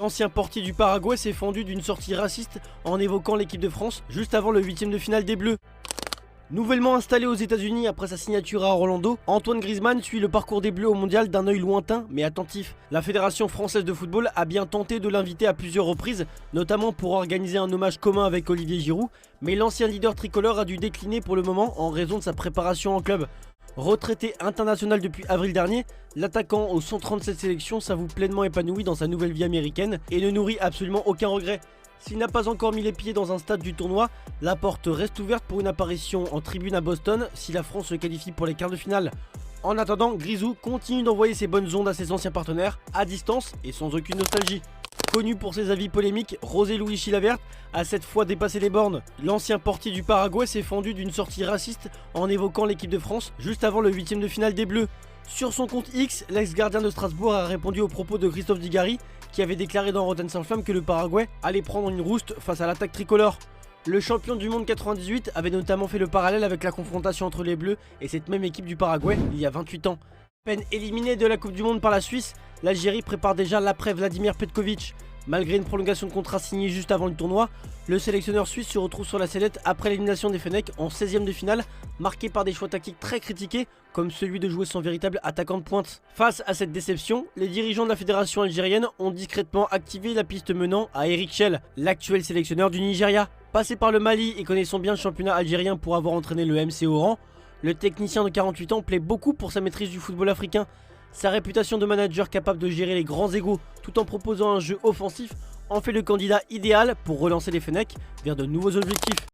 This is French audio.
L'ancien portier du Paraguay s'est fendu d'une sortie raciste en évoquant l'équipe de France juste avant le huitième de finale des Bleus. Nouvellement installé aux États-Unis après sa signature à Orlando, Antoine Griezmann suit le parcours des Bleus au mondial d'un œil lointain mais attentif. La Fédération française de football a bien tenté de l'inviter à plusieurs reprises, notamment pour organiser un hommage commun avec Olivier Giroud, mais l'ancien leader tricolore a dû décliner pour le moment en raison de sa préparation en club. Retraité international depuis avril dernier, l'attaquant aux 137 sélections s'avoue pleinement épanoui dans sa nouvelle vie américaine et ne nourrit absolument aucun regret. S'il n'a pas encore mis les pieds dans un stade du tournoi, la porte reste ouverte pour une apparition en tribune à Boston si la France se qualifie pour les quarts de finale. En attendant, Grisou continue d'envoyer ses bonnes ondes à ses anciens partenaires, à distance et sans aucune nostalgie. Connu pour ses avis polémiques, José Luis Chilavert a cette fois dépassé les bornes. L'ancien portier du Paraguay s'est fendu d'une sortie raciste en évoquant l'équipe de France juste avant le huitième de finale des Bleus. Sur son compte X, l'ex-gardien de Strasbourg a répondu aux propos de Christophe Dugarry qui avait déclaré dans Rotten sans flamme que le Paraguay allait prendre une rouste face à l'attaque tricolore. Le champion du monde 98 avait notamment fait le parallèle avec la confrontation entre les Bleus et cette même équipe du Paraguay il y a 28 ans. Peine éliminée de la Coupe du Monde par la Suisse, l'Algérie prépare déjà l'après Vladimir Petkovic. Malgré une prolongation de contrat signée juste avant le tournoi, le sélectionneur suisse se retrouve sur la sellette après l'élimination des Fennecs en 16e de finale, marqué par des choix tactiques très critiqués, comme celui de jouer son véritable attaquant de pointe. Face à cette déception, les dirigeants de la fédération algérienne ont discrètement activé la piste menant à Eric Chell, l'actuel sélectionneur du Nigeria. Passé par le Mali et connaissant bien le championnat algérien pour avoir entraîné le MC Oran, le technicien de 48 ans plaît beaucoup pour sa maîtrise du football africain. Sa réputation de manager capable de gérer les grands égos tout en proposant un jeu offensif en fait le candidat idéal pour relancer les Fennecs vers de nouveaux objectifs.